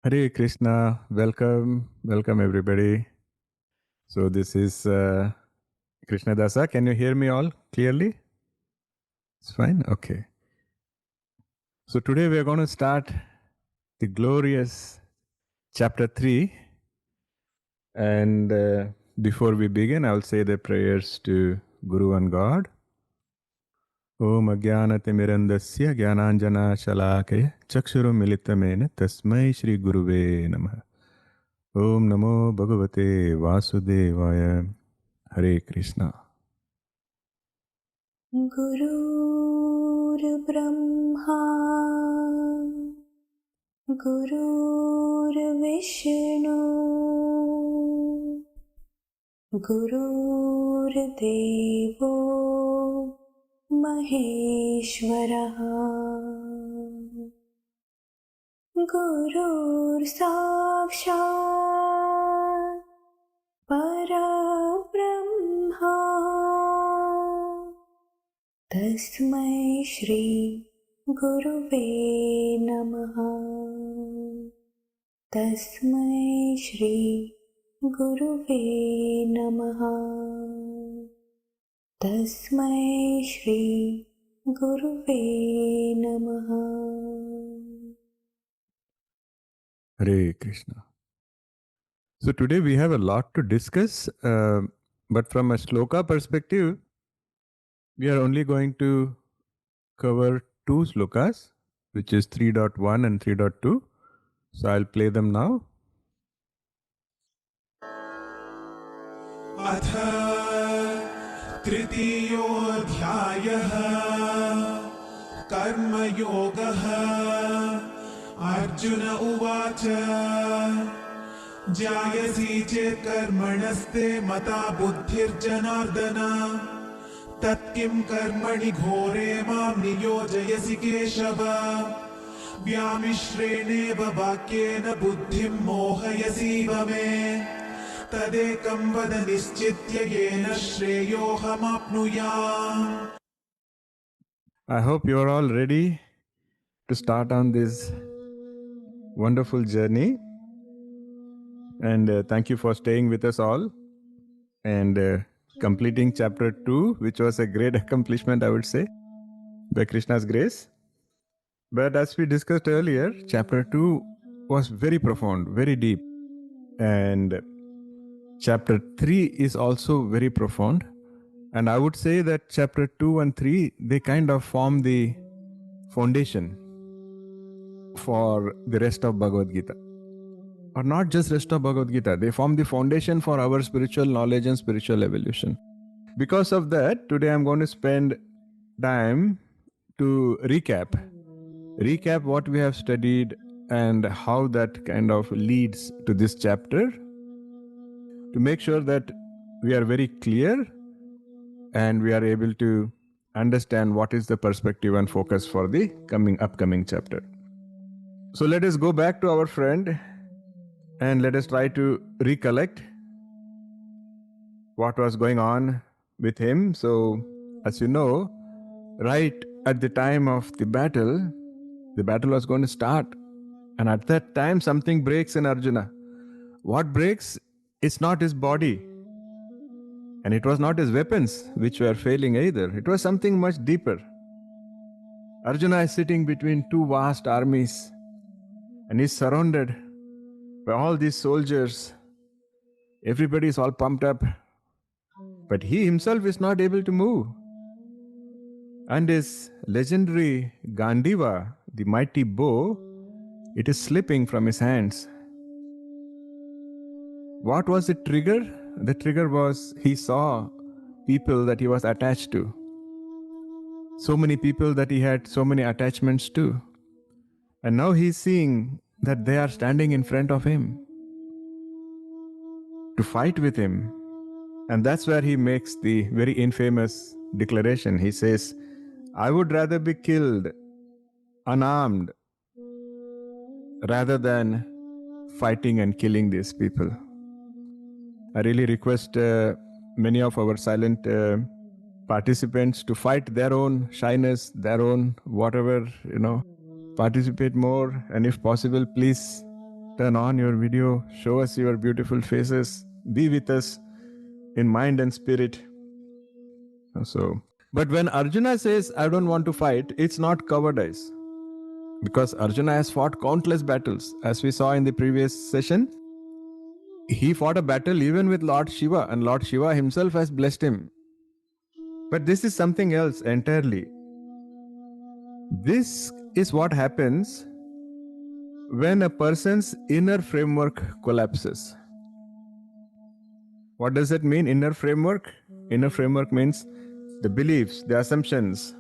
Hare Krishna, welcome everybody. So this is Krishna Dasa. Can you hear me all clearly? It's fine? Okay. So today we are going to start the glorious chapter 3. And before we begin, I will say the prayers to Guru and God. Om Ajnanatimirandasya Jnananjana Shalakaya Chakshuru Militamena Tasmai Shri Guruve Namaha. Om Namo Bhagavate Vasudevaya. Hare Krishna. गुरुर्ब्रह्मा गुरुर्विष्णु गुरुर्देवो महेश्वरः गुरुर्साक्षात् परब्रह्मा तस्मै श्री गुरुवे नमः तस्मै श्री गुरुवे नमः तस्मै श्री गुरुवे नमः. Hare Krishna. So today we have a lot to discuss, but from a shloka perspective, we are only going to cover two shlokas, which is 3.1 and 3.2. So I'll play them now. अथ तृतीयोऽध्यायः कर्मयोगः. अर्जुन उवाच जायसि चेत् कर्मणस्ते मता बुद्धिर्जनार्दन तत्किं कर्मणि घोरे मां नियोजयसि केशव. व्यामिश्रेणेव वाक्येन बुद्धिं मोहयसीव मे तदेकं वद निश्चित्य येन श्रेयोऽहमाप्नुयाम्. I hope you are all ready to start on this wonderful journey. And thank you for staying with us all and completing chapter 2, which was a great accomplishment, I would say, by Krishna's grace. But as we discussed earlier, chapter 2 was very profound, very deep. And chapter 3 is also very profound. And I would say that chapter 2 and 3, they kind of form the foundation for the rest of Bhagavad Gita. Or not just rest of Bhagavad Gita, they form the foundation for our spiritual knowledge and spiritual evolution. Because of that, today I'm going to spend time to recap what we have studied and how that kind of leads to this chapter, to make sure that we are very clear and we are able to understand what is the perspective and focus for the upcoming chapter. So let us go back to our friend and let us try to recollect what was going on with him. So, as you know, right at the time of the battle was going to start. And at that time, something breaks in Arjuna. What breaks? It's not his body. And it was not his weapons which were failing either. It was something much deeper. Arjuna is sitting between two vast armies and he's surrounded by all these soldiers. Everybody is all pumped up. But he himself is not able to move. And his legendary Gandiva, the mighty bow, it is slipping from his hands. What was the trigger? The trigger was he saw people that he was attached to. So many people that he had so many attachments to. And now he's seeing that they are standing in front of him to fight with him. And that's where he makes the very infamous declaration. He says, I would rather be killed unarmed rather than fighting and killing these people. I really request many of our silent participants to fight their own shyness, their own whatever, participate more, and if possible, please Turn on your video, show us your beautiful faces, be with us in mind and spirit. So, but when Arjuna says, I don't want to fight, it's not cowardice. Because Arjuna has fought countless battles. As we saw in the previous session, he fought a battle even with Lord Shiva, and Lord Shiva himself has blessed him. But this is something else entirely. This is what happens when a person's inner framework collapses. What does it mean, inner framework? Inner framework means the beliefs, the assumptions,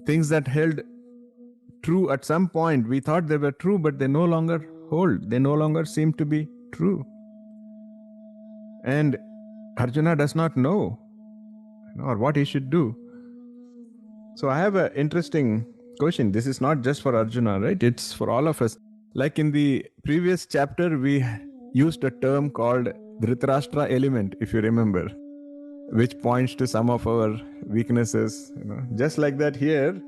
things that held true at some point. We thought they were true, but they no longer hold. They no longer seem to be true. And Arjuna does not know or what he should do. So I have an interesting question. This is not just for Arjuna, right? It's for all of us. Like in the previous chapter, we used a term called Dhritarashtra element, if you remember, which points to some of our weaknesses. Just like that here,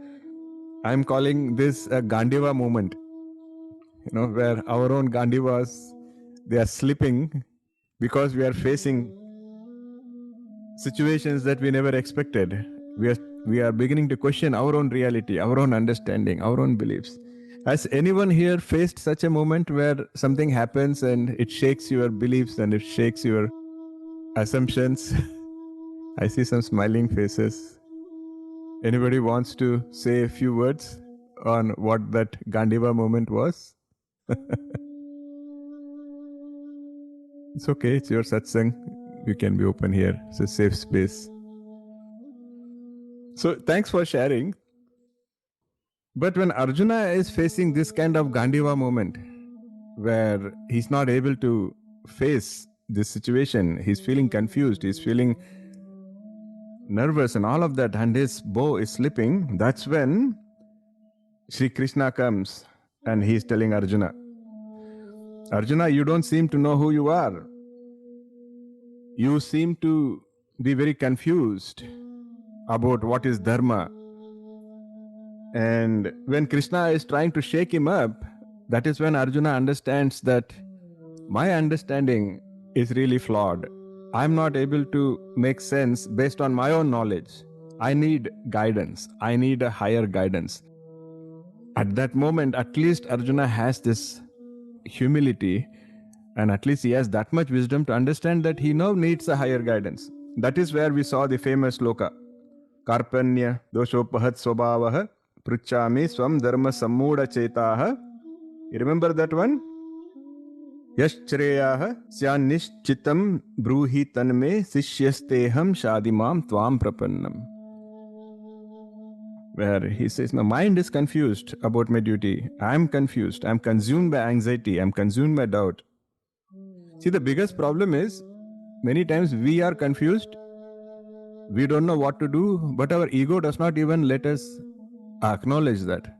I'm calling this a Gandiva moment, where our own Gandivas, they are slipping because we are facing situations that we never expected. We are beginning to question our own reality, our own understanding, our own beliefs. Has anyone here faced such a moment where something happens and it shakes your beliefs and it shakes your assumptions? I see some smiling faces. Anybody wants to say a few words on what that Gandiva moment was? It's okay, it's your satsang. You can be open here. It's a safe space. So thanks for sharing. But when Arjuna is facing this kind of Gandiva moment, where he's not able to face this situation, he's feeling confused, he's feeling nervous and all of that, and his bow is slipping, that's when Sri Krishna comes and he's telling Arjuna, Arjuna, you don't seem to know who you are. You seem to be very confused about what is Dharma. And when Krishna is trying to shake him up, that is when Arjuna understands that my understanding is really flawed. I'm not able to make sense based on my own knowledge. I need guidance. I need a higher guidance. At that moment, at least Arjuna has this humility, and at least he has that much wisdom to understand that he now needs a higher guidance. That is where we saw the famous sloka, Karpanya doshopahat swabhavaha pruchami swam dharma sammuda chetaha. You remember that one? Yaschreyaha syanishchitam bruhi tanme sishyasteham shadimam tvam prapannam. Where he says, my mind is confused about my duty. I'm confused. I'm consumed by anxiety. I'm consumed by doubt. See, the biggest problem is many times we are confused. We don't know what to do, but our ego does not even let us acknowledge that.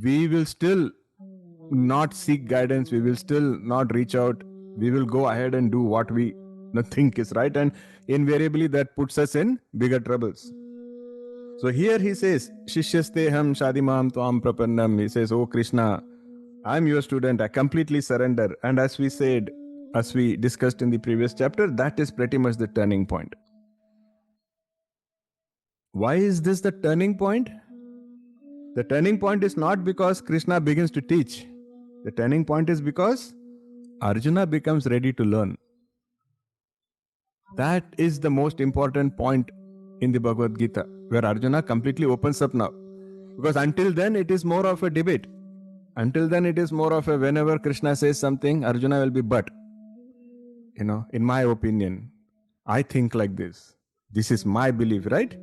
We will still not seek guidance. We will still not reach out. We will go ahead and do what we think is right, and invariably that puts us in bigger troubles. So here he says, Shishyasteham shadimam tvam prapannam. He says, oh Krishna, I'm your student. I completely surrender. And as we said, as we discussed in the previous chapter, that is pretty much the turning point. Why is this the turning point? The turning point is not because Krishna begins to teach. The turning point is because Arjuna becomes ready to learn. That is the most important point in the Bhagavad Gita, where Arjuna completely opens up now. Because until then, it is more of a debate. Until then, it is more of a whenever Krishna says something, Arjuna will be but. In my opinion, I think like this. This is my belief, right?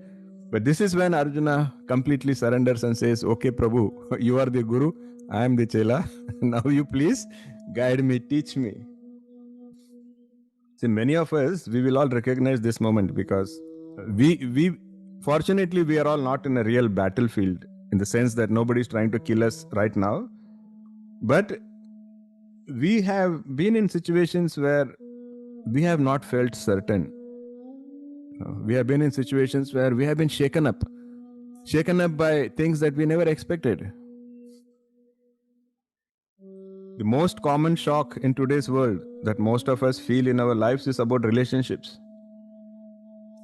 But this is when Arjuna completely surrenders and says, okay, Prabhu, you are the Guru, I am the Chela. Now you please guide me, teach me. See, many of us, we will all recognize this moment because we fortunately, we are all not in a real battlefield in the sense that nobody is trying to kill us right now. But we have been in situations where we have not felt certain. We have been in situations where we have been shaken up by things that we never expected. The most common shock in today's world that most of us feel in our lives is about relationships.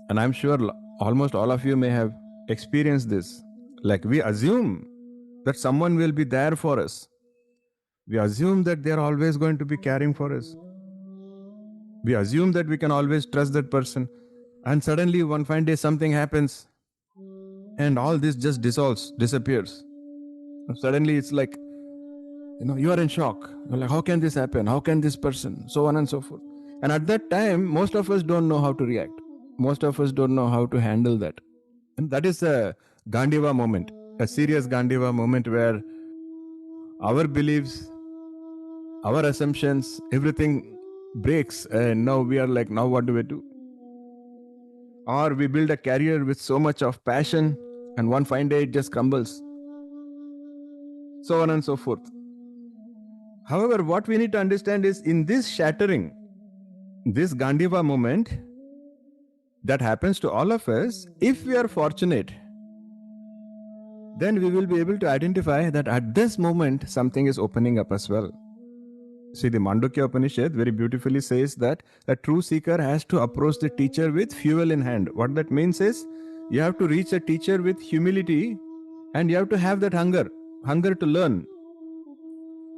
And I'm sure almost all of you may have experienced this. Like we assume that someone will be there for us. We assume that they're always going to be caring for us. We assume that we can always trust that person. And suddenly one fine day something happens and all this just dissolves, disappears. Suddenly it's like, you are in shock. You're like, how can this happen? How can this person? So on and so forth. And at that time, most of us don't know how to react. Most of us don't know how to handle that. And that is a Gandiva moment, a serious Gandiva moment where our beliefs, our assumptions, everything breaks. And now we are like, now what do we do? Or we build a career with so much of passion and one fine day it just crumbles. So on and so forth. However, what we need to understand is in this shattering, this Gandiva moment that happens to all of us, if we are fortunate, then we will be able to identify that at this moment something is opening up as well. See, the Mandukya Upanishad very beautifully says that a true seeker has to approach the teacher with fuel in hand. What that means is you have to reach a teacher with humility and you have to have that hunger to learn.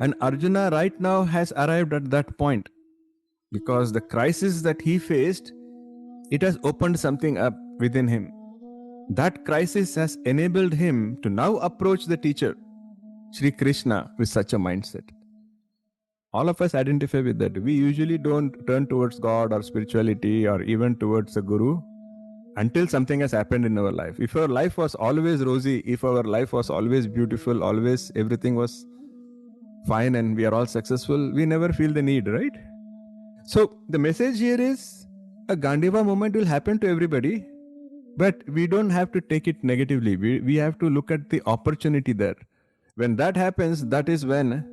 And Arjuna right now has arrived at that point because the crisis that he faced, it has opened something up within him. That crisis has enabled him to now approach the teacher, Sri Krishna, with such a mindset. All of us identify with that. We usually don't turn towards God or spirituality or even towards a guru until something has happened in our life. If our life was always rosy, if our life was always beautiful, always everything was fine and we are all successful, we never feel the need, right? So the message here is a Gandiva moment will happen to everybody, but we don't have to take it negatively. We have to look at the opportunity there. When that happens, that is when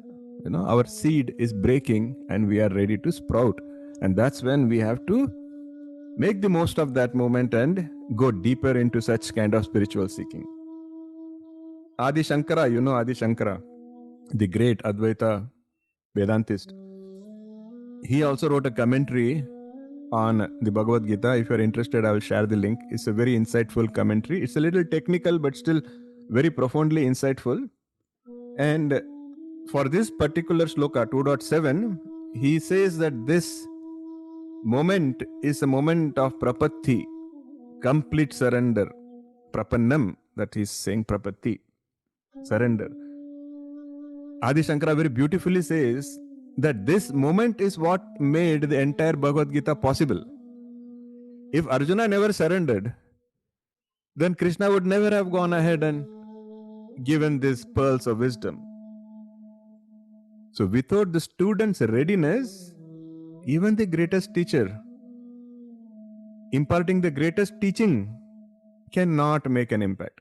our seed is breaking and we are ready to sprout. And that's when we have to make the most of that moment and go deeper into such kind of spiritual seeking. Adi Shankara, Adi Shankara, the great Advaita Vedantist, he also wrote a commentary on the Bhagavad Gita. If you're interested, I will share the link. It's a very insightful commentary. It's a little technical, but still very profoundly insightful. And for this particular sloka 2.7, he says that this moment is a moment of prapatti, complete surrender. Prapannam, that he's saying prapatti, surrender. Adi Shankara very beautifully says that this moment is what made the entire Bhagavad Gita possible. If Arjuna never surrendered, then Krishna would never have gone ahead and given these pearls of wisdom. So without the student's readiness, even the greatest teacher imparting the greatest teaching cannot make an impact.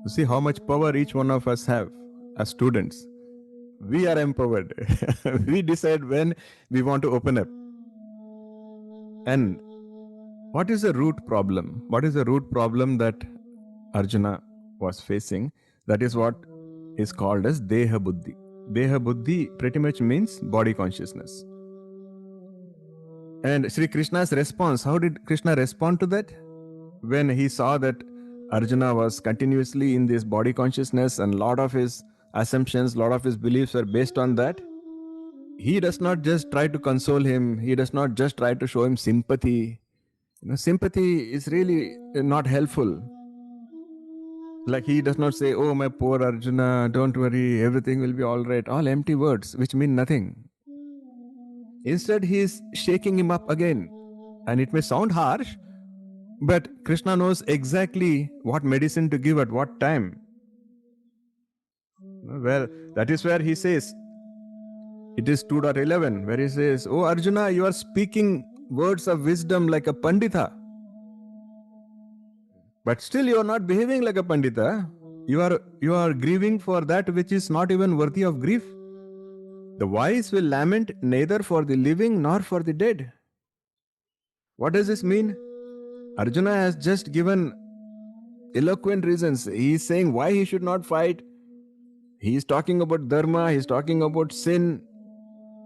You see how much power each one of us have as students. We are empowered. We decide when we want to open up. And what is the root problem? What is the root problem that Arjuna was facing? That is what is called as Deha Buddhi. Deha Buddhi pretty much means body consciousness. And Sri Krishna's response, how did Krishna respond to that? When he saw that Arjuna was continuously in this body consciousness and a lot of his assumptions, a lot of his beliefs were based on that, he does not just try to console him, he does not just try to show him sympathy. Sympathy is really not helpful. Like he does not say, oh my poor Arjuna, don't worry, everything will be all right. All empty words which mean nothing. Instead, he is shaking him up again. And it may sound harsh, but Krishna knows exactly what medicine to give at what time. Well, that is where he says, it is 2.11, where he says, oh Arjuna, you are speaking words of wisdom like a Pandita. But still you are not behaving like a Pandita. You are grieving for that which is not even worthy of grief. The wise will lament neither for the living nor for the dead. What does this mean? Arjuna has just given eloquent reasons. He is saying why he should not fight. He is talking about dharma, he is talking about sin,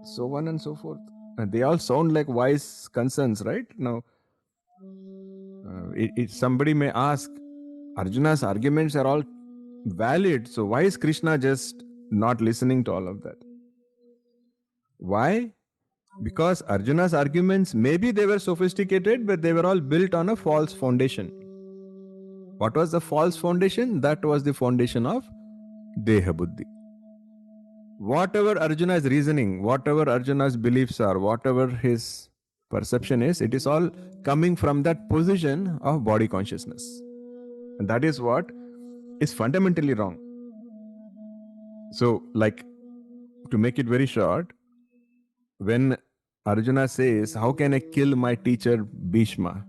so on and so forth. And they all sound like wise concerns, right? Now, somebody may ask, Arjuna's arguments are all valid, so why is Krishna just not listening to all of that? Why? Because Arjuna's arguments, maybe they were sophisticated, but they were all built on a false foundation. What was the false foundation? That was the foundation of Deha Buddhi. Whatever Arjuna's reasoning, whatever Arjuna's beliefs are, whatever his perception is, it is all coming from that position of body consciousness. And that is what is fundamentally wrong. So, like, to make it very short, when Arjuna says, how can I kill my teacher Bhishma?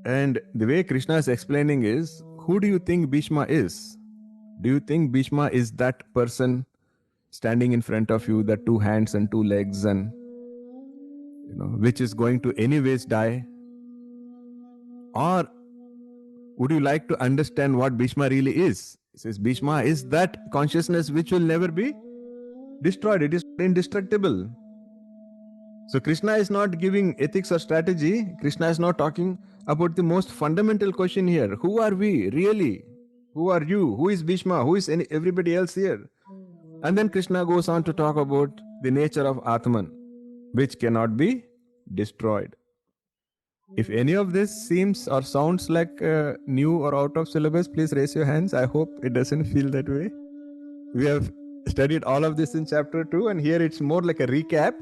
And the way Krishna is explaining is, who do you think Bhishma is? Do you think Bhishma is that person standing in front of you, that two hands and two legs, and which is going to anyways die? Or would you like to understand what Bhishma really is? He says Bhishma is that consciousness which will never be destroyed. It is indestructible. So Krishna is not giving ethics or strategy. Krishna is not talking about the most fundamental question here. Who are we really? Who are you? Who is Bhishma? Who is everybody else here? And then Krishna goes on to talk about the nature of Atman, which cannot be destroyed. If any of this seems or sounds like new or out of syllabus, please raise your hands. I hope it doesn't feel that way. We have studied all of this in chapter 2, and here it's more like a recap,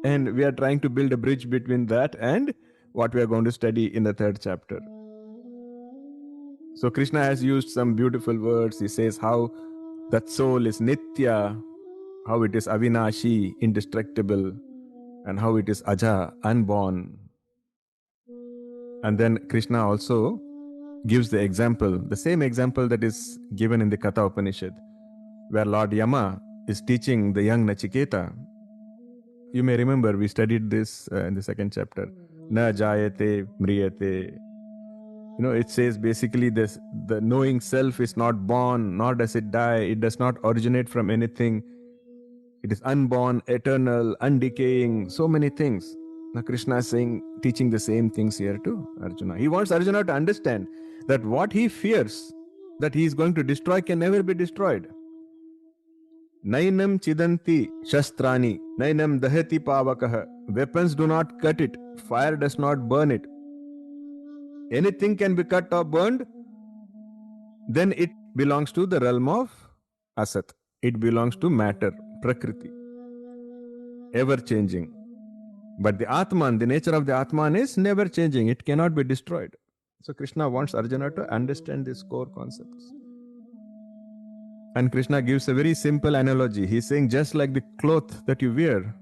and we are trying to build a bridge between that and what we are going to study in the 3rd chapter. So Krishna has used some beautiful words. He says how that soul is nitya, how it is avinashi, indestructible, and how it is aja, unborn. And then Krishna also gives the example, the same example that is given in the Katha Upanishad, where Lord Yama is teaching the young Nachiketa. You may remember we studied this in the 2nd chapter. Na jayate mriyate. It says basically this: the knowing self is not born, nor does it die. It does not originate from anything. It is unborn, eternal, undecaying, so many things. Now Krishna is teaching the same things here to Arjuna. He wants Arjuna to understand that what he fears, that he is going to destroy, can never be destroyed. Nainam chidanti shastrani, nainam dahati pavakaha. Weapons do not cut it, fire does not burn it. Anything can be cut or burned, then it belongs to the realm of asat. It belongs to matter, prakriti, ever changing. But the Atman, the nature of the Atman is never changing. It cannot be destroyed. So Krishna wants Arjuna to understand these core concepts. And Krishna gives a very simple analogy. He's saying just like the cloth that you wear,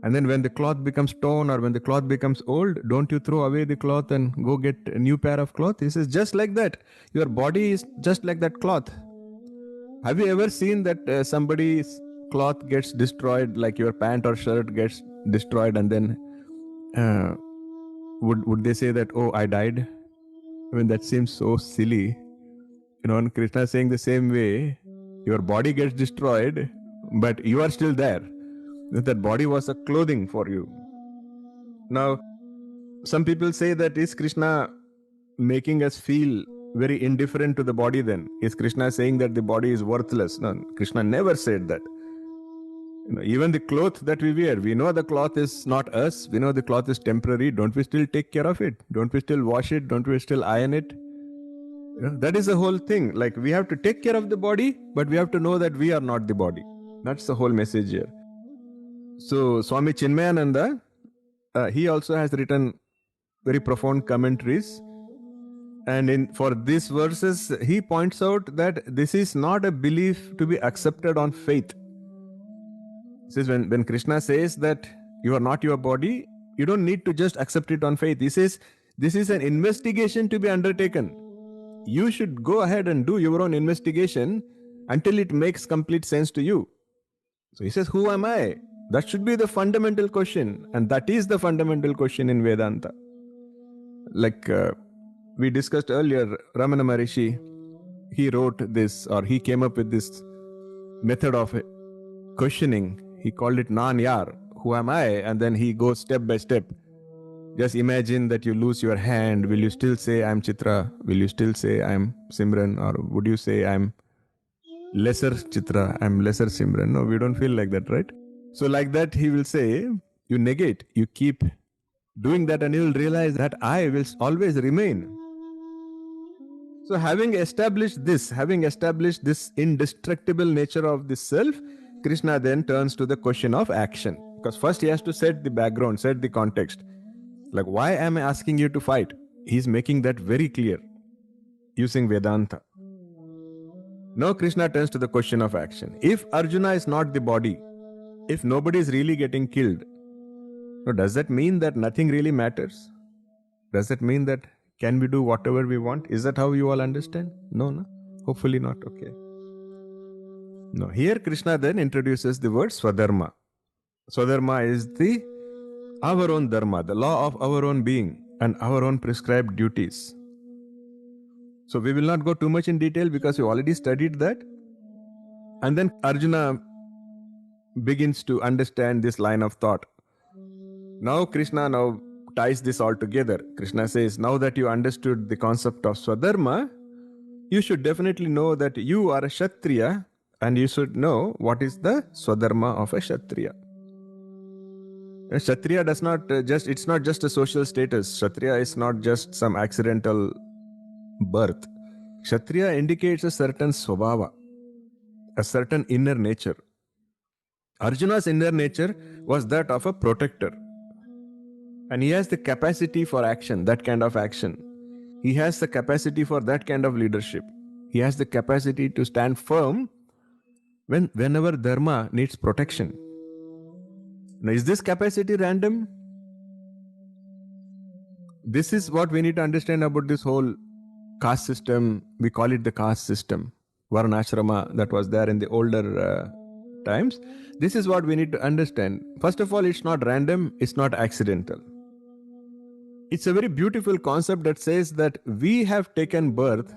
and then when the cloth becomes torn or when the cloth becomes old, don't you throw away the cloth and go get a new pair of cloth? He says just like that. Your body is just like that cloth. Have you ever seen that somebody's cloth gets destroyed, like your pant or shirt gets destroyed, and then would they say that, oh, I died? I mean, that seems so silly. And Krishna is saying the same way, your body gets destroyed, but you are still there. That body was a clothing for you. Now, some people say that, is Krishna making us feel very indifferent to the body then? Is Krishna saying that the body is worthless? No, Krishna never said that. Even the cloth that we wear, we know the cloth is not us. We know the cloth is temporary. Don't we still take care of it? Don't we still wash it? Don't we still iron it? That is the whole thing. Like, we have to take care of the body, but we have to know that we are not the body. That's the whole message here. So Swami Chinmayananda, he also has written very profound commentaries, and for these verses he points out that this is not a belief to be accepted on faith. He says when Krishna says that you are not your body, you don't need to just accept it on faith. He says this is an investigation to be undertaken. You should go ahead and do your own investigation until it makes complete sense to you. So he says, who am I? That should be the fundamental question, and that is the fundamental question in Vedanta. Like we discussed earlier, Ramana Maharishi, he wrote this, or he came up with this method of questioning. He called it Nan-Yar. Who am I? And then he goes step by step. Just imagine that you lose your hand. Will you still say I'm Chitra? Will you still say I'm Simran? Or would you say I'm lesser Chitra, I'm lesser Simran? No, we don't feel like that, right? So like that, he will say, you negate, you keep doing that, and you will realize that I will always remain. So having established this indestructible nature of this self, Krishna then turns to the question of action. Because first he has to set the background, set the context. Like, why am I asking you to fight? He's making that very clear using Vedanta. Now Krishna turns to the question of action. If Arjuna is not the body, if nobody is really getting killed, does that mean that nothing really matters? Does that mean that can we do whatever we want? Is that how you all understand? No? Hopefully not. Okay. No. Here Krishna then introduces the word Swadharma. Swadharma is our own dharma, the law of our own being and our own prescribed duties. So we will not go too much in detail because we already studied that. And then Arjuna begins to understand this line of thought. Now Krishna ties this all together. Krishna says, now that you understood the concept of Swadharma, you should definitely know that you are a Kshatriya, and you should know what is the Swadharma of a Kshatriya. A Kshatriya does not it's not just a social status. Kshatriya is not just some accidental birth. Kshatriya indicates a certain swabhava, a certain inner nature. Arjuna's inner nature was that of a protector. And he has the capacity for action, that kind of action. He has the capacity for that kind of leadership. He has the capacity to stand firm whenever dharma needs protection. Now, is this capacity random? This is what we need to understand about this whole caste system. We call it the caste system, Varnashrama, that was there in the older times. This is what we need to understand. First of all, it's not random, it's not accidental. It's a very beautiful concept that says that we have taken birth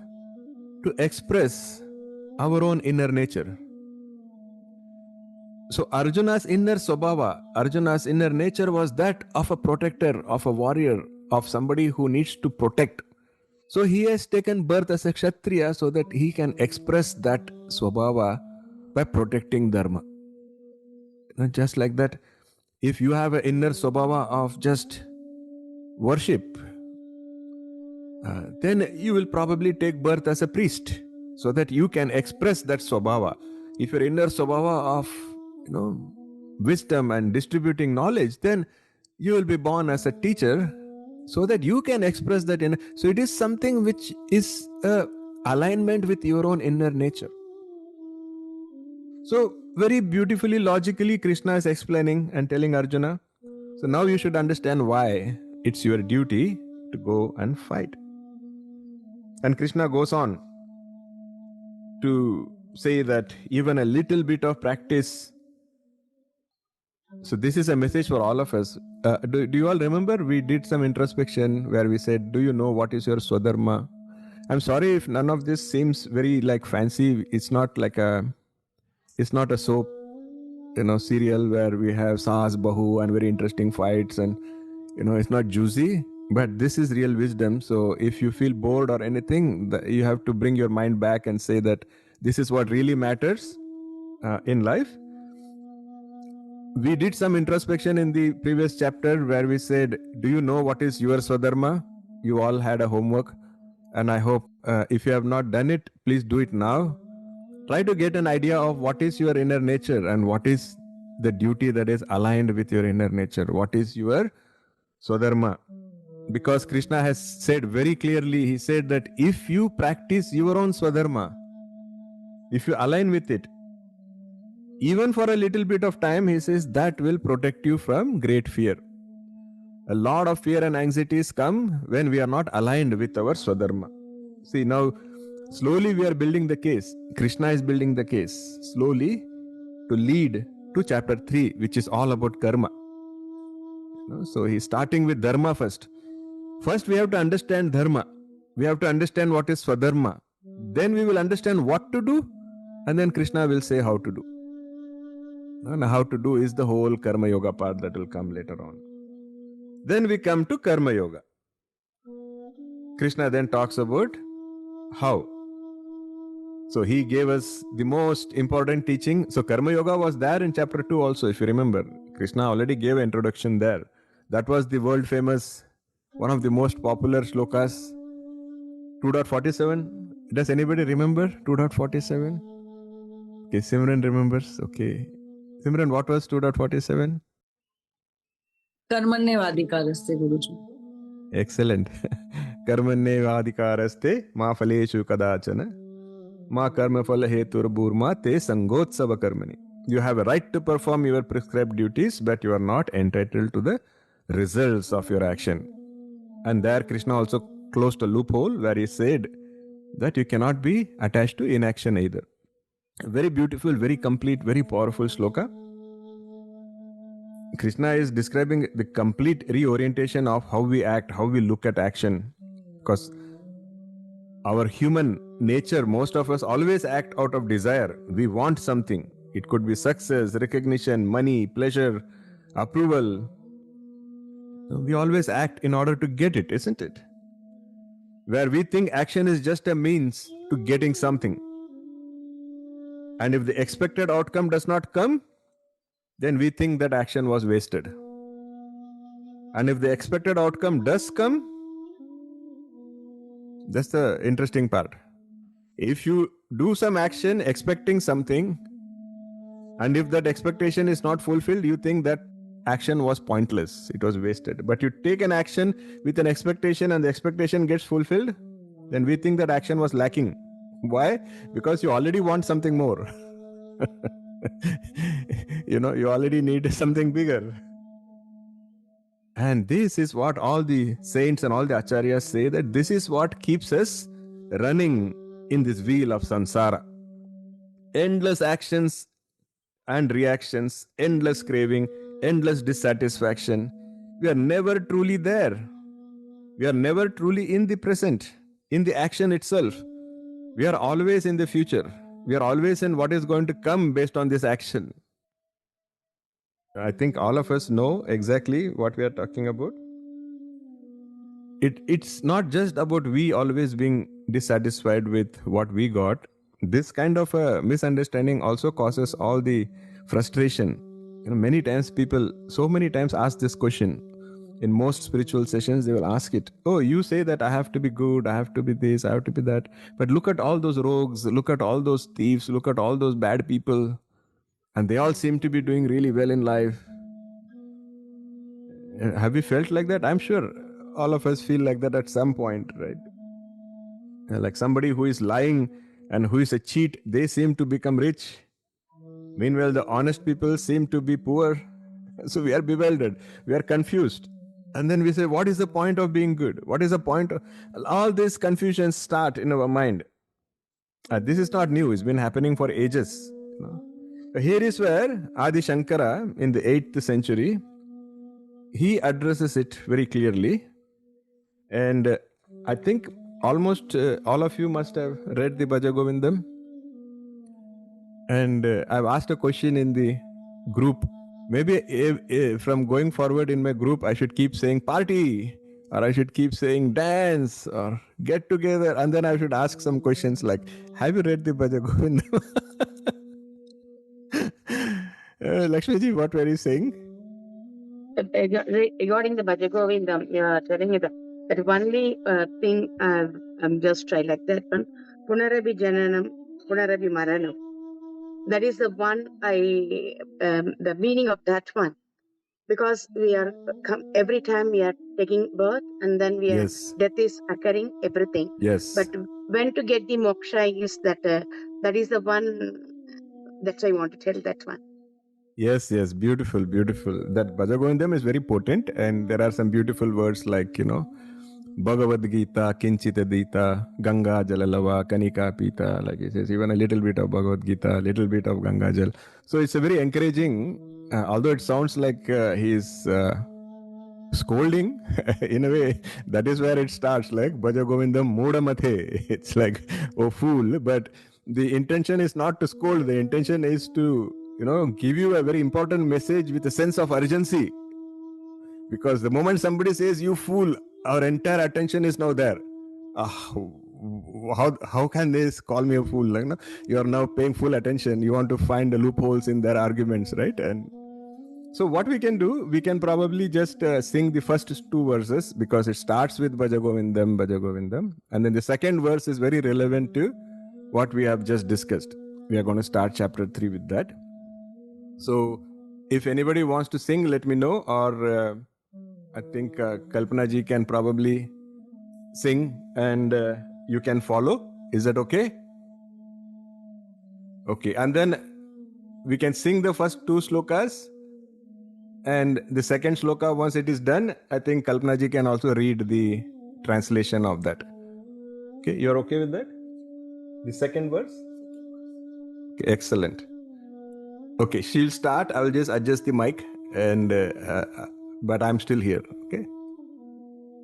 to express our own inner nature. So Arjuna's inner swabhava, Arjuna's inner nature was that of a protector, of a warrior, of somebody who needs to protect. So he has taken birth as a Kshatriya so that he can express that swabhava by protecting dharma. Just like that, if you have an inner swabhava of just worship, then you will probably take birth as a priest so that you can express that swabhava. If your inner swabhava of wisdom and distributing knowledge, then you will be born as a teacher so that you can express that inner. So it is something which is alignment with your own inner nature. So very beautifully, logically, Krishna is explaining and telling Arjuna, so now you should understand why it's your duty to go and fight. And Krishna goes on to say that even a little bit of practice. So this is a message for all of us. Do you all remember we did some introspection where we said, do you know what is your Swadharma? I'm sorry if none of this seems very fancy. It's not a soap, serial where we have Saas Bahu and very interesting fights and, it's not juicy, but this is real wisdom. So if you feel bored or anything, you have to bring your mind back and say that this is what really matters in life. We did some introspection in the previous chapter where we said, do you know what is your Swadharma? You all had a homework, and I hope if you have not done it, please do it now. Try to get an idea of what is your inner nature and what is the duty that is aligned with your inner nature. What is your Swadharma? Because Krishna has said very clearly, he said that if you practice your own Swadharma, if you align with it, even for a little bit of time, he says that will protect you from great fear. A lot of fear and anxieties come when we are not aligned with our Swadharma. See, now slowly we are building the case. Krishna is building the case slowly to lead to chapter 3, which is all about karma. So he's starting with dharma first. First we have to understand dharma. We have to understand what is Swadharma. Then we will understand what to do, and then Krishna will say how to do. And how to do is the whole Karma Yoga part that will come later on. Then we come to Karma Yoga. Krishna then talks about how. So he gave us the most important teaching. So Karma Yoga was there in chapter 2 also, if you remember. Krishna already gave an introduction there. That was the world famous, one of the most popular shlokas, 2.47. Does anybody remember 2.47? Okay, Simran remembers. Okay. Simran, what was 2.47? कर्मण्येवाधिकारस्ते Guruji. Excellent. Karmanyevadikaraste ma phaleshu kadachana ma karma phala heturburma te sangotsava karmani. You have a right to perform your prescribed duties, but you are not entitled to the results of your action. And there Krishna also closed a loophole where he said that you cannot be attached to inaction either. Very beautiful, very complete, very powerful sloka. Krishna is describing the complete reorientation of how we act, how we look at action. Because our human nature, most of us always act out of desire. We want something. It could be success, recognition, money, pleasure, approval. We always act in order to get it, isn't it? Where we think action is just a means to getting something. And if the expected outcome does not come, then we think that action was wasted. And if the expected outcome does come, that's the interesting part. If you do some action expecting something, and if that expectation is not fulfilled, you think that action was pointless, it was wasted. But you take an action with an expectation and the expectation gets fulfilled, then we think that action was lacking. Why? Because you already want something more. You already need something bigger. And this is what all the saints and all the acharyas say, that this is what keeps us running in this wheel of samsara. Endless actions and reactions, endless craving, endless dissatisfaction. We are never truly there. We are never truly in the present, in the action itself. We are always in the future. We are always in what is going to come based on this action. I think all of us know exactly what we are talking about. It's not just about we always being dissatisfied with what we got. This kind of a misunderstanding also causes all the frustration. Many times people so many times ask this question. In most spiritual sessions, they will ask it. Oh, you say that I have to be good, I have to be this, I have to be that. But look at all those rogues, look at all those thieves, look at all those bad people. And they all seem to be doing really well in life. Have you felt like that? I'm sure all of us feel like that at some point, right? Like somebody who is lying and who is a cheat, they seem to become rich. Meanwhile, the honest people seem to be poor. So we are bewildered, we are confused. And then we say, what is the point of being good? What is the point of... All these confusions start in our mind. This is not new, it's been happening for ages. Here is where Adi Shankara in the 8th century, he addresses it very clearly. And I think almost all of you must have read the Bhaja Govindam. And I've asked a question in the group. Maybe from going forward in my group, I should keep saying party, or I should keep saying dance, or get together. And then I should ask some questions like, have you read the Bhaja Govindam? Lakshmiji, what were you saying? Regarding the Bhaja Govindam, you are telling me that only thing I'm just trying like that one. Punarabi Jananam, Punarabi Maranam. That is the one the meaning of that one. Because we are every time we are taking birth and then we are death is occurring, everything. Yes. But when to get the moksha is that is the one. That's why I want to tell that one. Yes, beautiful. That Bhaja Govindam is very potent, and there are some beautiful words like, Bhagavad Gita, Kinchita Dita, Ganga Jalalava, Kanika Pita, like it says, even a little bit of Bhagavad Gita, a little bit of Ganga Jal. So it's a very encouraging, although it sounds like he's scolding. In a way, that is where it starts, like Bhaja Govindam Mudamathe. It's like, oh fool. But the intention is not to scold, the intention is to, give you a very important message with a sense of urgency. Because the moment somebody says, you fool, our entire attention is now there. How can they call me a fool? Like, no, you are now paying full attention. You want to find the loopholes in their arguments, right? And so what we can do, we can probably just sing the first two verses, because it starts with Bhaja Govindam. And then the second verse is very relevant to what we have just discussed. We are going to start chapter 3 with that. So if anybody wants to sing, let me know. Or I think Kalpana ji can probably sing and you can follow. Is that okay? Okay. And then we can sing the first two slokas. And the second sloka, once it is done, I think Kalpana ji can also read the translation of that. Okay, you're okay with that? The second verse? Okay, excellent. Okay, she'll start. I will just adjust the mic, and but I'm still here. Okay.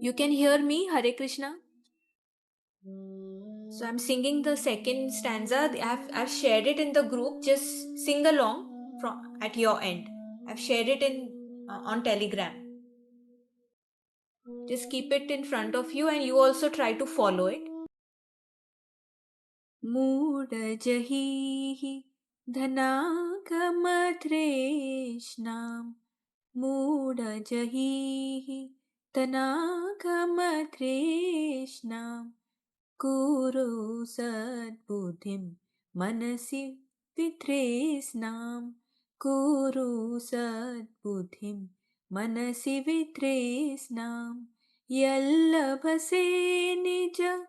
You can hear me, Hare Krishna. So I'm singing the second stanza. I've shared it in the group. Just sing along from at your end. I've shared it in on Telegram. Just keep it in front of you and you also try to follow it. Mooda jahihi dhanagamatreshnam Mooda jahihi dhanagamatreshnam Kuru sadbuddhim manasi vitresnam Kuru sadbuddhim manasi vitresnam Yallabhase nija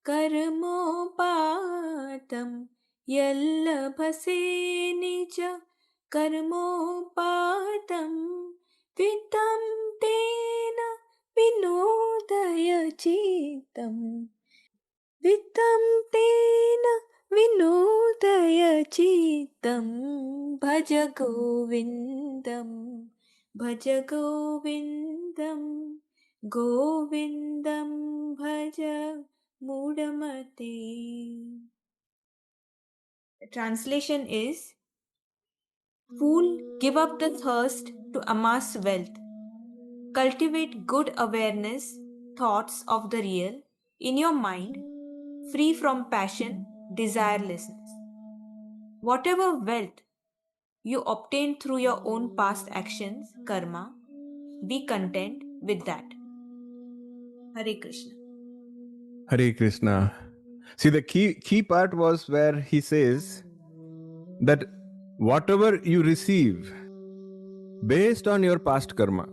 karmopatam Yallabhase nija karmopatam Vitam tena vinodaya chitam Vitam tena vinodaya chitam Bhaja Govindam Bhaja Govindam Govindam Bhaja Mudamate. The translation is: Fool, give up the thirst to amass wealth. Cultivate good awareness, thoughts of the real, in your mind, free from passion, desirelessness. Whatever wealth you obtain through your own past actions, karma, be content with that. Hare Krishna. Hare Krishna. See, the key part was where he says that whatever you receive based on your past karma,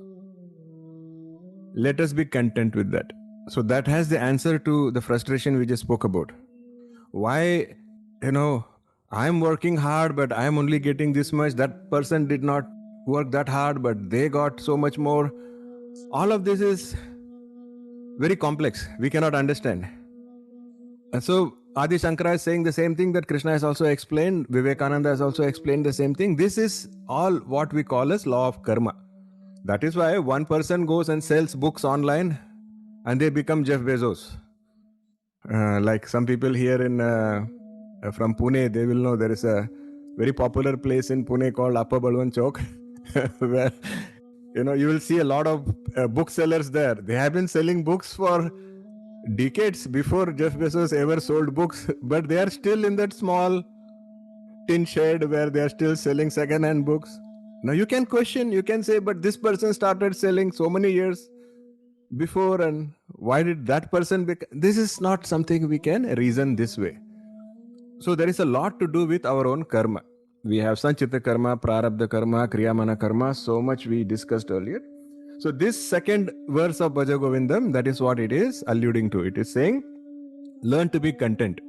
let us be content with that. So that has the answer to the frustration we just spoke about. Why, I'm working hard, but I'm only getting this much. That person did not work that hard, but they got so much more. All of this is very complex. We cannot understand. And so Adi Shankara is saying the same thing that Krishna has also explained. Vivekananda has also explained the same thing. This is all what we call as law of karma. That is why one person goes and sells books online and they become Jeff Bezos. Like some people here in from Pune, they will know there is a very popular place in Pune called Upper Balwan Chowk, where you will see a lot of booksellers there. They have been selling books for decades before Jeff Bezos ever sold books, but they are still in that small tin shed where they are still selling second-hand books. Now you can question, you can say, but this person started selling so many years before, and why did that person this is not something we can reason this way. So there is a lot to do with our own karma. We have Sanchita karma, Prarabdha karma, Kriyamana karma, so much we discussed earlier. So this second verse of Bhaja Govindam, that is what it is alluding to. It is saying, learn to be content.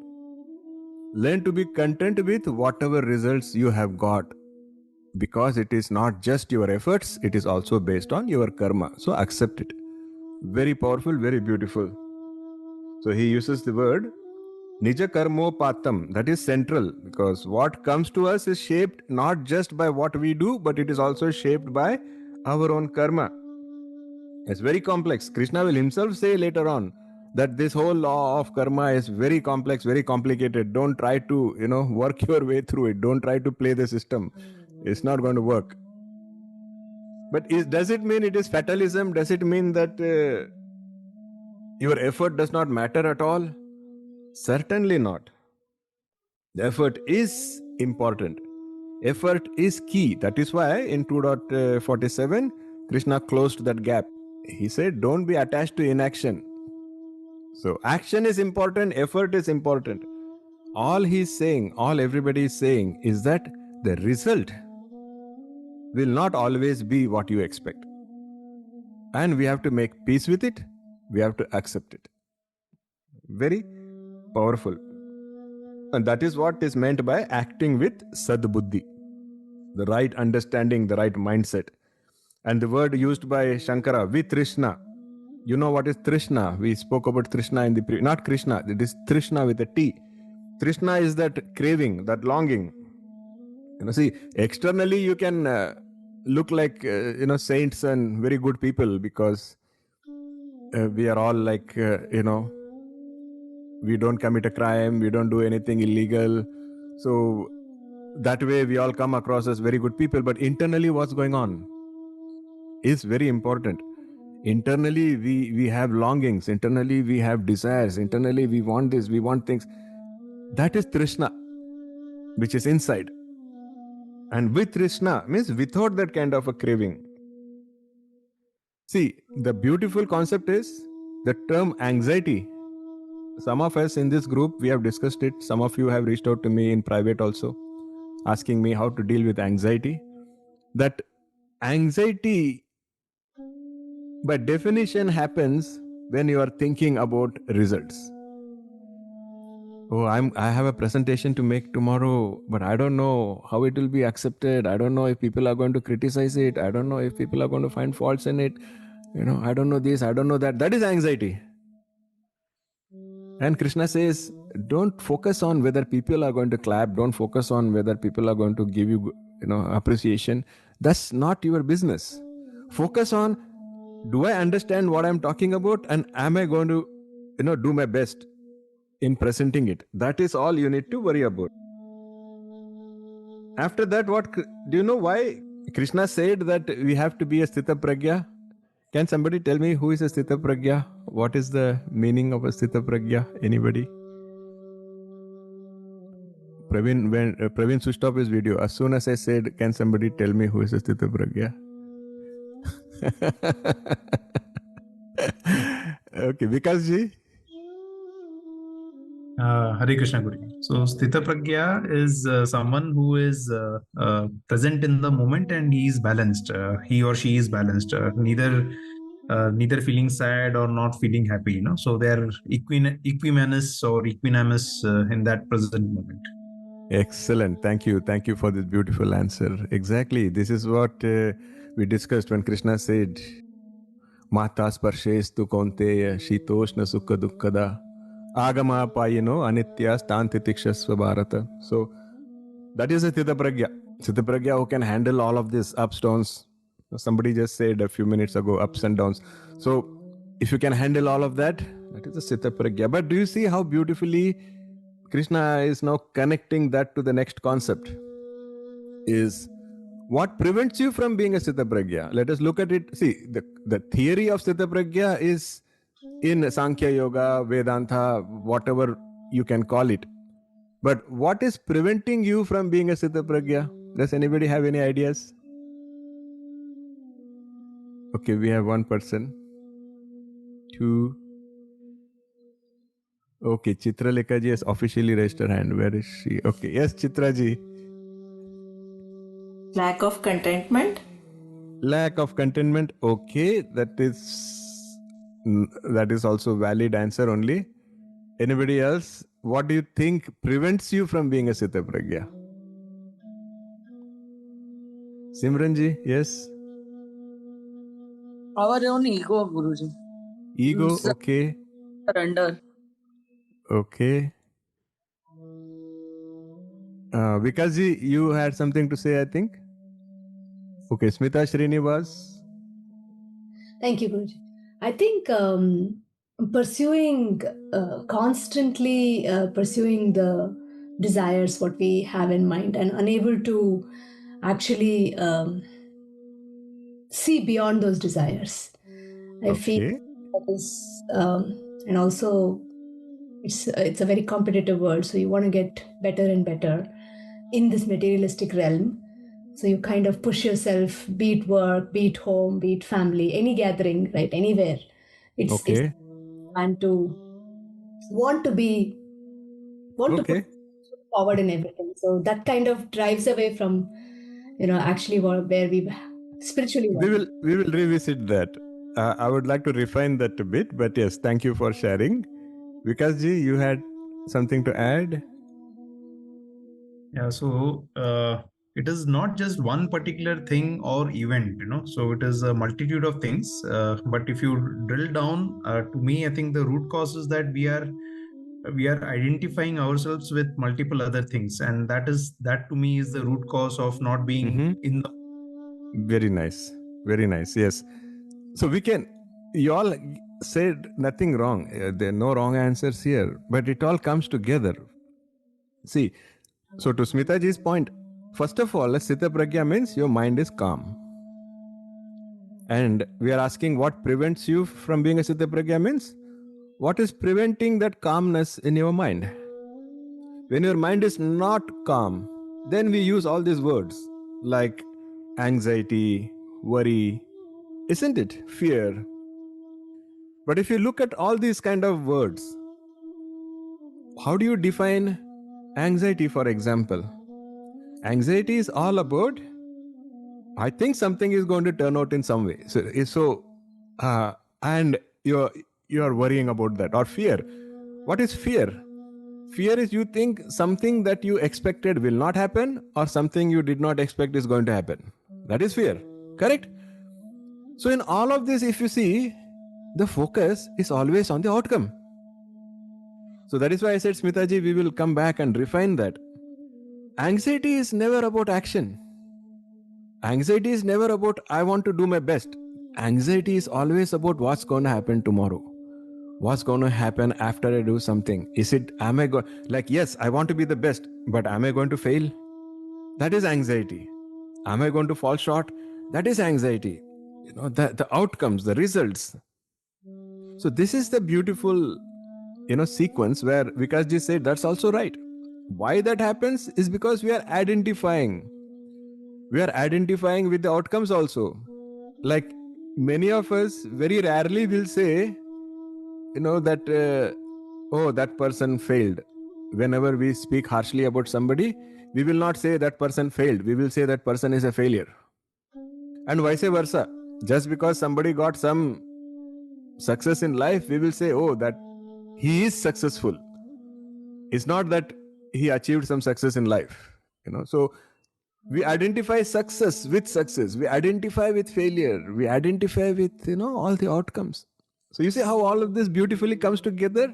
Learn to be content with whatever results you have got. Because it is not just your efforts, it is also based on your karma. So accept it. Very powerful, very beautiful. So he uses the word Nija Karmopatam, that is central, because what comes to us is shaped not just by what we do, but it is also shaped by our own karma. It's very complex. Krishna will himself say later on that this whole law of karma is very complex, very complicated. Don't try to, work your way through it. Don't try to play the system. It's not going to work. But does it mean it is fatalism? Does it mean that your effort does not matter at all? Certainly not. The effort is important. Effort is key. That is why in 2.47, Krishna closed that gap. He said, don't be attached to inaction. So action is important, effort is important. All he's saying, all everybody is saying is that the result will not always be what you expect. And we have to make peace with it. We have to accept it. Very powerful. And that is what is meant by acting with Sad Buddhi. The right understanding, the right mindset. And the word used by Shankara, vitrishna. You know what is Trishna? We spoke about Trishna in the not Krishna, it is Trishna with a T. Trishna is that craving, that longing. See, externally you can look like, saints and very good people because we are all like, we don't commit a crime, we don't do anything illegal. So that way we all come across as very good people. But internally what's going on is very important. Internally we have longings, internally we have desires, internally we want this, we want things. That is Trishna, which is inside. And with Trishna means without that kind of a craving. See, the beautiful concept is the term anxiety. Some of us in this group, we have discussed it. Some of you have reached out to me in private also, asking me how to deal with anxiety. That anxiety by definition happens when you are thinking about results. Oh, I have a presentation to make tomorrow, but I don't know how it will be accepted. I don't know if people are going to criticize it. I don't know if people are going to find faults in it. I don't know this, I don't know that. That is anxiety. And Krishna says, don't focus on whether people are going to clap. Don't focus on whether people are going to give you, appreciation. That's not your business. Focus on, do I understand what I'm talking about? And am I going to, do my best in presenting it? That is all you need to worry about. After that, do you know why Krishna said that we have to be a Sthita Pragya? Can somebody tell me who is a Sthita Pragya? What is the meaning of a Sthita Pragya? Anybody? Praveen switched off his video. As soon as I said, can somebody tell me who is a Sthita Pragya? Okay, Vikas ji? Hare Krishna Guruji. So Sthita Pragya is someone who is present in the moment and he is balanced. He or she is balanced. Neither feeling sad or not feeling happy. So they are equanimous or equanimous in that present moment. Excellent. Thank you. Thank you for this beautiful answer. Exactly. This is what we discussed when Krishna said, Mata sparshestu kaunteya shitoshna sukha dukkada agama payino anitya stantitikshasva bharata. So that is a Sthita Pragya. Sthita Pragya who can handle all of this ups, downs. Somebody just said a few minutes ago, ups and downs. So if you can handle all of that, that is a Sthita Pragya. But do you see how beautifully Krishna is now connecting that to the next concept? Is what prevents you from being a Sthita Pragya? Let us look at it. See, the theory of Sthita Pragya is in Sankhya Yoga, Vedanta, whatever you can call it. But what is preventing you from being a Sthita Pragya? Does anybody have any ideas? Okay, we have one person. Two. Okay, Chitra Lekha ji has officially raised her hand. Where is she? Okay, yes, Chitra ji. Lack of contentment. Lack of contentment. Okay, that is also valid answer only. Anybody else? What do you think prevents you from being a Sthita Pragya? Simran ji, yes? Our own ego, Guruji. Ego, okay. Surrender. Okay. Vikas ji, you had something to say, I think? Okay, Smita Srinivas. Thank you, Guruji. I think constantly pursuing the desires, what we have in mind, and unable to actually see beyond those desires. I feel Okay. that is, and also it's a very competitive world, so you want to get better and better in this materialistic realm. So you kind of push yourself, be it work, be it home, be it family, any gathering, right? Anywhere. It's Okay. and to want to Okay. put forward in everything. So that kind of drives away from, actually where we spiritually We want. will revisit that. I would like to refine that a bit, but yes, thank you for sharing. Vikas ji, you had something to add? Yeah, so it is not just one particular thing or event, so it is a multitude of things. But if you drill down, to me, I think the root cause is that we are identifying ourselves with multiple other things, and that to me is the root cause of not being in the. Very nice. Very nice. Yes. So you all said nothing wrong. There are no wrong answers here, but it all comes together. See, so to Smita ji's point, first of all, Sthita Pragya means your mind is calm. And we are asking what prevents you from being a Sthita Pragya means what is preventing that calmness in your mind? When your mind is not calm, then we use all these words like anxiety, worry, isn't it? Fear. But if you look at all these kind of words, how do you define anxiety, for example? Anxiety is all about, I think something is going to turn out in some way. And you're worrying about that. Or fear. What is fear? Fear is you think something that you expected will not happen or something you did not expect is going to happen. That is fear. Correct? So in all of this, if you see, the focus is always on the outcome. So that is why I said, Smita ji, we will come back and refine that. Anxiety is never about action. Anxiety is never about, I want to do my best. Anxiety is always about what's going to happen tomorrow. What's going to happen after I do something? Am I going, like, yes, I want to be the best, but am I going to fail? That is anxiety. Am I going to fall short? That is anxiety. The outcomes, the results. So this is the beautiful, sequence where Vikas ji said that's also right. Why that happens is because we are identifying. We are identifying with the outcomes also. Like many of us very rarely will say, that, oh, that person failed. Whenever we speak harshly about somebody, we will not say that person failed. We will say that person is a failure. And vice versa. Just because somebody got some success in life, we will say, oh, that he is successful. It's not that he achieved some success in life. So we identify success with success. We identify with failure. We identify with, all the outcomes. So you see how all of this beautifully comes together?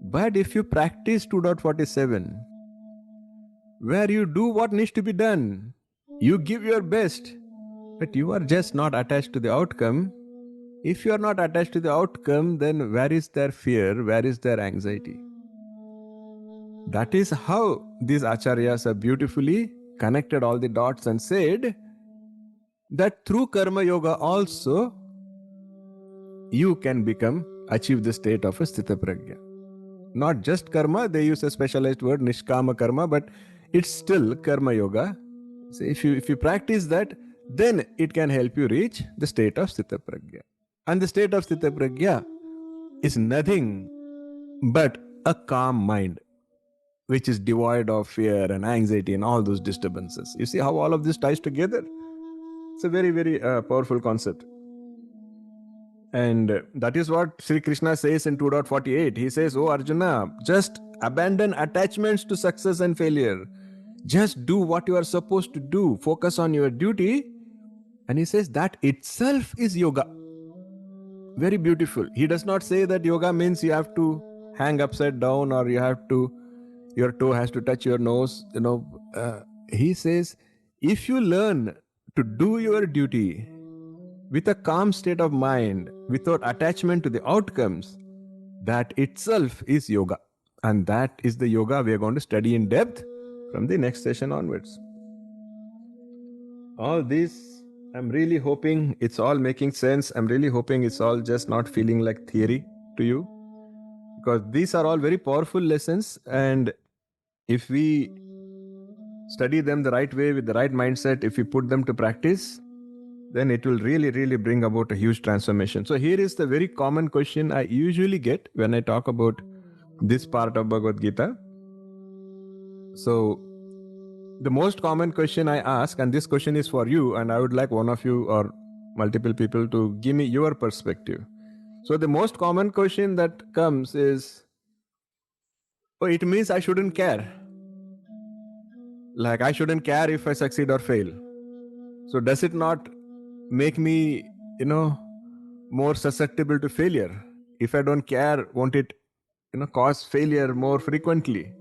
But if you practice 2.47, where you do what needs to be done, you give your best, but you are just not attached to the outcome. If you are not attached to the outcome, then where is their fear? Where is their anxiety? That is how these acharyas have beautifully connected all the dots and said that through karma yoga also you can achieve the state of a sthita pragya. Not just karma, they use a specialized word, nishkama karma, but it's still karma yoga. So if you practice that, then it can help you reach the state of sthita pragya. And the state of sthita pragya is nothing but a calm mind, which is devoid of fear and anxiety and all those disturbances. You see how all of this ties together? It's a very, very powerful concept. And that is what Sri Krishna says in 2.48. He says, oh Arjuna, just abandon attachments to success and failure. Just do what you are supposed to do. Focus on your duty. And he says that itself is yoga. Very beautiful. He does not say that yoga means you have to hang upside down or your toe has to touch your nose. He says, if you learn to do your duty, with a calm state of mind, without attachment to the outcomes, that itself is yoga. And that is the yoga we are going to study in depth from the next session onwards. All this, I'm really hoping it's all making sense. I'm really hoping it's all just not feeling like theory to you, because these are all very powerful lessons, and if we study them the right way with the right mindset, if we put them to practice, then it will really, really bring about a huge transformation. So here is the very common question I usually get when I talk about this part of Bhagavad Gita. So the most common question I ask, and this question is for you, and I would like one of you or multiple people to give me your perspective. So the most common question that comes is, oh, it means I shouldn't care. Like I shouldn't care if I succeed or fail. So does it not make me, more susceptible to failure? If I don't care, won't it, cause failure more frequently?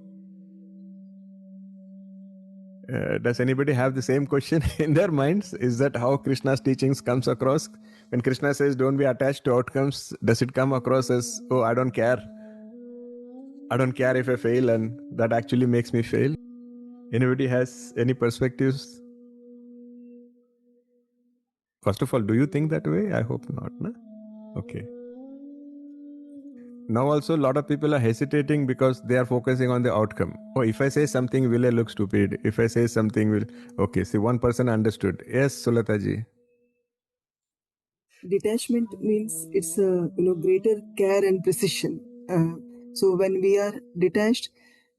Does anybody have the same question in their minds? Is that how Krishna's teachings comes across? When Krishna says, don't be attached to outcomes, does it come across as, oh, I don't care. I don't care if I fail, and that actually makes me fail? Anybody has any perspectives? First of all, do you think that way? I hope not. No? Okay. Now also a lot of people are hesitating because they are focusing on the outcome. Oh, if I say something, will I look stupid? If I say something, will... Okay, see, one person understood. Yes, Sulataji. Detachment means it's a greater care and precision. So when we are detached,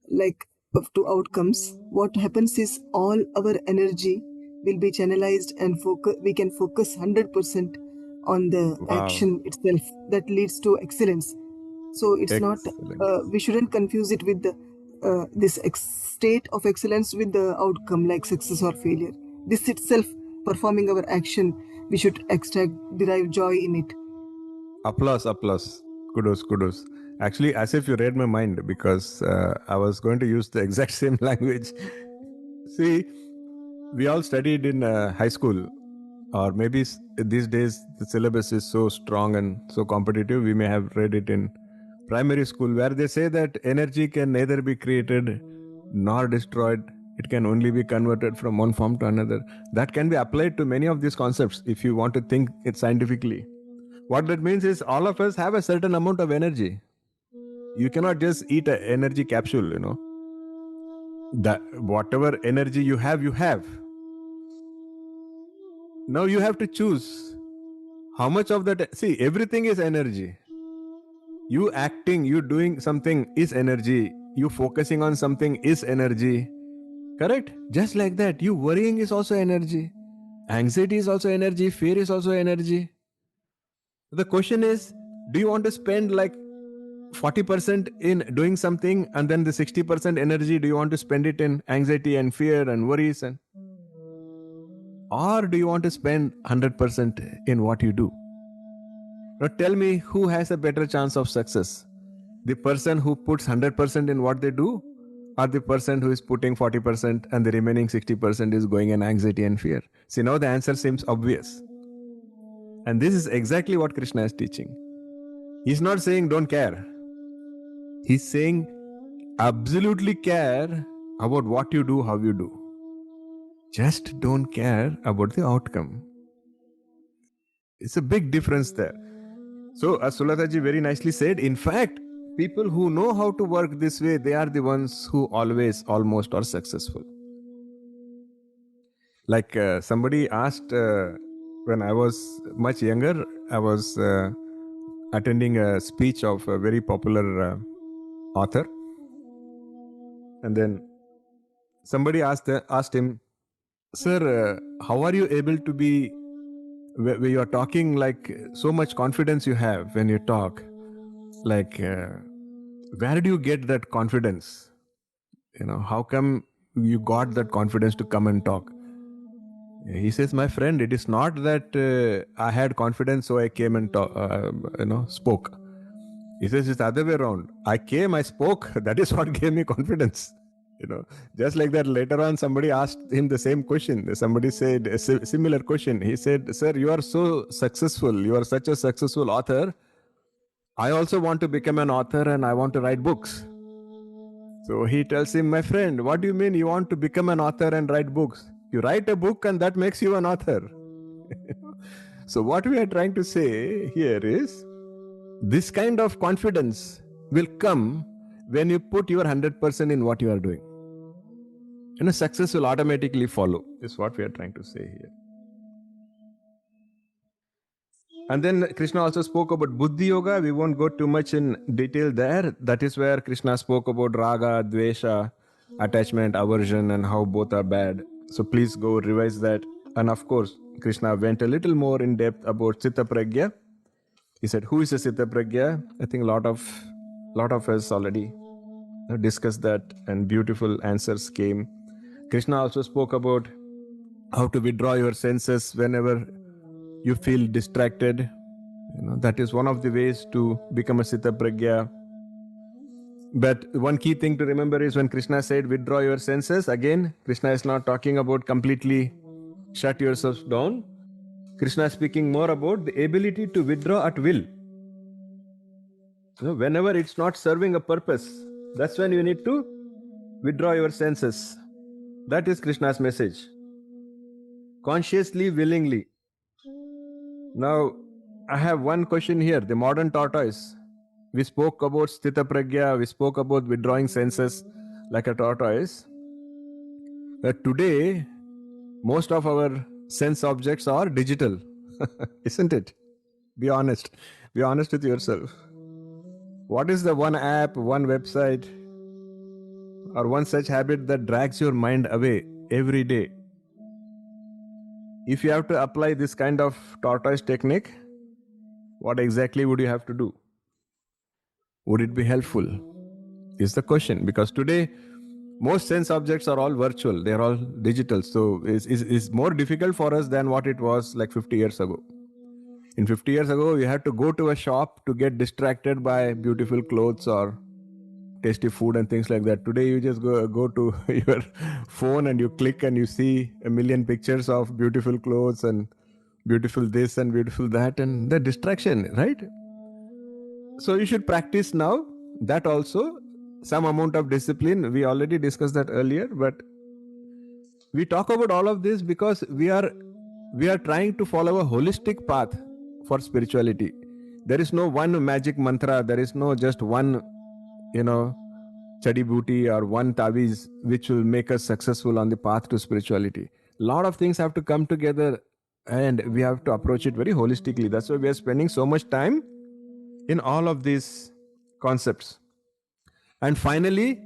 like to outcomes, what happens is all our energy will be channelized and we can focus 100% on the action itself that leads to excellence. So it's Excellent. not, we shouldn't confuse it with the this state of excellence with the outcome like success or failure. This itself, performing our action, we should derive joy in it. Applause, applause. Kudos. Actually, as if you read my mind, because I was going to use the exact same language. See, we all studied in high school, or maybe these days the syllabus is so strong and so competitive, we may have read it in primary school, where they say that energy can neither be created nor destroyed. It can only be converted from one form to another. That can be applied to many of these concepts if you want to think it scientifically. What that means is all of us have a certain amount of energy. You cannot just eat an energy capsule, That whatever energy you have, you have. Now you have to choose how much of that. See, everything is energy. You acting, you doing something is energy. You focusing on something is energy. Correct? Just like that, you worrying is also energy. Anxiety is also energy. Fear is also energy. The question is, do you want to spend like 40% in doing something, and then the 60% energy, do you want to spend it in anxiety and fear and worries? Or do you want to spend 100% in what you do? Now tell me, who has a better chance of success? The person who puts 100% in what they do, or the person who is putting 40% and the remaining 60% is going in anxiety and fear? See, now the answer seems obvious. And this is exactly what Krishna is teaching. He's not saying don't care. He's saying absolutely care about what you do, how you do. Just don't care about the outcome. It's a big difference there. So, as Sulataji very nicely said, in fact, people who know how to work this way, they are the ones who always, almost are successful. Like somebody asked, when I was much younger, I was attending a speech of a very popular author. And then somebody asked him, sir, how are you able to be, where you are talking like so much confidence you have when you talk, like where do you get that confidence? How come you got that confidence to come and talk? He says, my friend, it is not that I had confidence so I came and spoke. He says it's the other way around. I came, I spoke, that is what gave me confidence. Just like that, later on somebody asked him the same question. Somebody said a similar question. He said, sir, you are so successful, you are such a successful author, I also want to become an author and I want to write books. So he tells him, my friend, what do you mean you want to become an author and write books? You write a book and that makes you an author. So what we are trying to say here is, this kind of confidence will come when you put your 100% in what you are doing. Success will automatically follow, is what we are trying to say here. And then Krishna also spoke about Buddhi Yoga. We won't go too much in detail there. That is where Krishna spoke about Raga, Dvesha, attachment, aversion, and how both are bad. So please go revise that. And of course, Krishna went a little more in depth about Chitta Pragya. He said, who is a Chitta Pragya? I think a lot of us already discussed that, and beautiful answers came. Krishna also spoke about how to withdraw your senses whenever you feel distracted. That is one of the ways to become a Chitta Pragya. But one key thing to remember is when Krishna said withdraw your senses, again, Krishna is not talking about completely shut yourselves down. Krishna is speaking more about the ability to withdraw at will. Whenever it's not serving a purpose, that's when you need to withdraw your senses. That is Krishna's message. Consciously, willingly. Now, I have one question here. The modern tortoise. We spoke about Sthita Pragya, we spoke about withdrawing senses like a tortoise. But today, most of our sense objects are digital, isn't it? Be honest. Be honest with yourself. What is the one app, one website, or one such habit that drags your mind away every day? If you have to apply this kind of tortoise technique, what exactly would you have to do? Would it be helpful? Is the question. Because today, most sense objects are all virtual. They are all digital. So it's more difficult for us than what it was like 50 years ago. In 50 years ago, you had to go to a shop to get distracted by beautiful clothes or tasty food and things like that. Today, you just go to your phone and you click and you see a million pictures of beautiful clothes and beautiful this and beautiful that, and the distraction, right? So you should practice now that also, some amount of discipline. We already discussed that earlier, but we talk about all of this because we are trying to follow a holistic path for spirituality. There is no one magic mantra. There is no just one, chadi booty or one taviz which will make us successful on the path to spirituality. A lot of things have to come together and we have to approach it very holistically. That's why we are spending so much time in all of these concepts. And finally,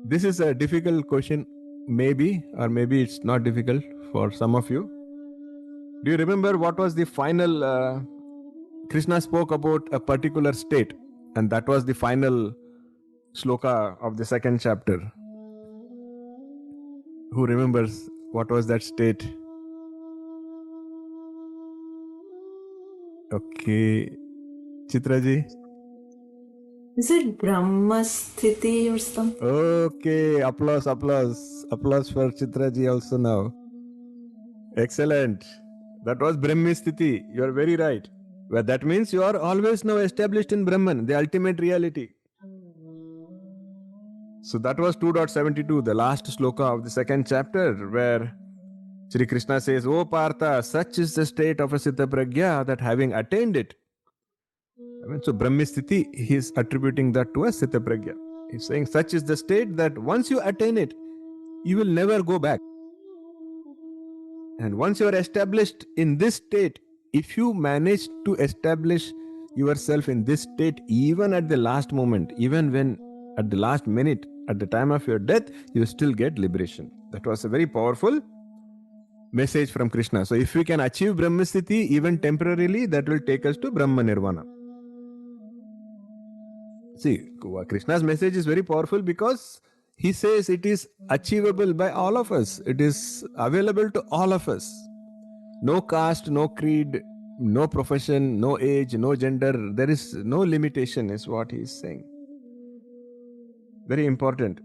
this is a difficult question, maybe, or maybe it's not difficult for some of you. Do you remember what was the final? Krishna spoke about a particular state, and that was the final shloka of the second chapter. Who remembers what was that state? Okay, Chitraji. Is it Brahma Sthiti or something? Okay, applause for Chitraji also now. Excellent. That was Brahmi Sthiti. You are very right. Well, that means you are always now established in Brahman, the ultimate reality. So that was 2.72, the last sloka of the second chapter, where Sri Krishna says, O Partha, such is the state of a Siddha Pragya that having attained it. So Brahmi Sthiti, he is attributing that to a Siddha Pragya. He's saying such is the state that once you attain it, you will never go back. And once you are established in this state, if you manage to establish yourself in this state, even at the last moment, even when at the last minute, at the time of your death, you still get liberation. That was a very powerful message from Krishna. So if we can achieve Brahmasthiti even temporarily, that will take us to Brahma Nirvana. See, Krishna's message is very powerful because he says it is achievable by all of us. It is available to all of us. No caste, no creed, no profession, no age, no gender. There is no limitation, is what he is saying. Very important.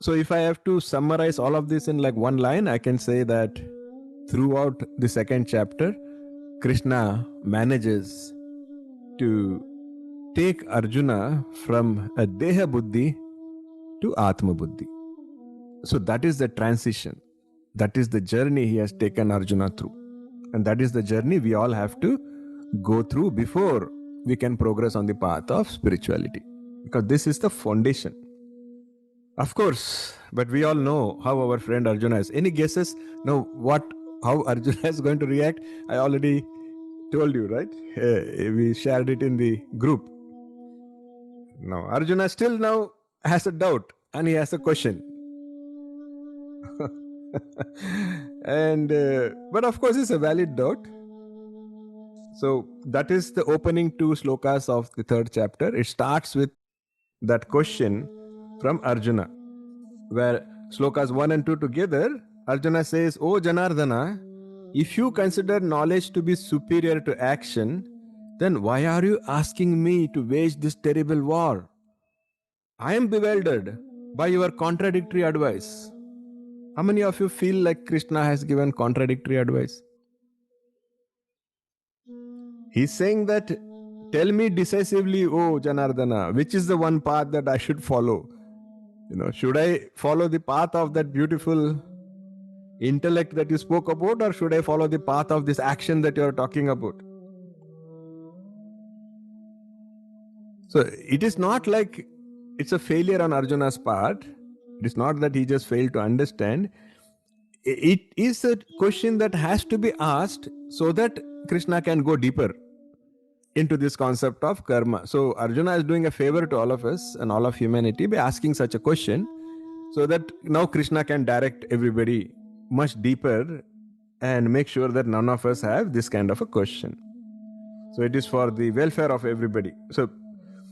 So if I have to summarize all of this in like one line, I can say that throughout the second chapter, Krishna manages to take Arjuna from a Deha Buddhi to Atma Buddhi. So that is the transition. That is the journey he has taken Arjuna through. And that is the journey we all have to go through before we can progress on the path of spirituality. Because this is the foundation. Of course, but we all know how our friend Arjuna is. Any guesses? No, how Arjuna is going to react? I already told you, right? We shared it in the group. Now, Arjuna still now has a doubt and he has a question. And but of course, it's a valid doubt. So that is the opening two slokas of the third chapter. It starts with that question from Arjuna, where slokas 1 and 2 together, Arjuna says, "O Janardana, if you consider knowledge to be superior to action, then why are you asking me to wage this terrible war? I am bewildered by your contradictory advice." How many of you feel like Krishna has given contradictory advice? He's saying that, tell me decisively, O Janardana, which is the one path that I should follow? Should I follow the path of that beautiful intellect that you spoke about, or should I follow the path of this action that you're talking about? So it is not like it's a failure on Arjuna's part. It is not that he just failed to understand. It is a question that has to be asked so that Krishna can go deeper into this concept of karma. So Arjuna is doing a favor to all of us and all of humanity by asking such a question, so that now Krishna can direct everybody much deeper and make sure that none of us have this kind of a question. So it is for the welfare of everybody. So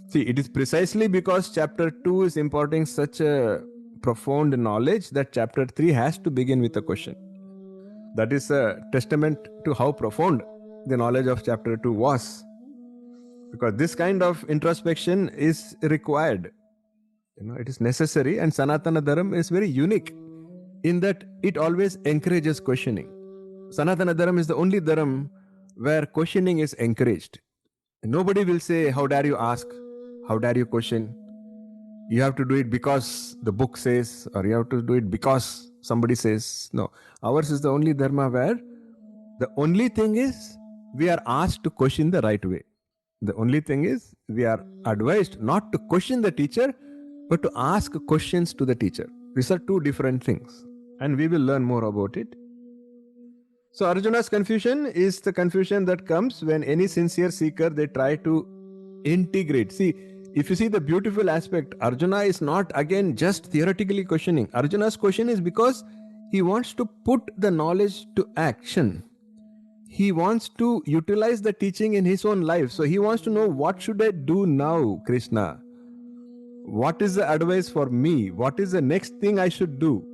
see, it is precisely because chapter 2 is imparting such a profound knowledge that chapter 3 has to begin with a question. That is a testament to how profound the knowledge of chapter 2 was. Because this kind of introspection is required. It is necessary, and Sanatana Dharma is very unique in that it always encourages questioning. Sanatana Dharma is the only Dharma where questioning is encouraged. Nobody will say, how dare you ask? How dare you question? You have to do it because the book says, or you have to do it because somebody says. No. Ours is the only Dharma where the only thing is we are asked to question the right way. The only thing is we are advised not to question the teacher, but to ask questions to the teacher. These are two different things, and we will learn more about it. So Arjuna's confusion is the confusion that comes when any sincere seeker, they try to integrate. See, if you see the beautiful aspect, Arjuna is not again just theoretically questioning. Arjuna's question is because he wants to put the knowledge to action. He wants to utilize the teaching in his own life. So he wants to know, what should I do now, Krishna? What is the advice for me? What is the next thing I should do?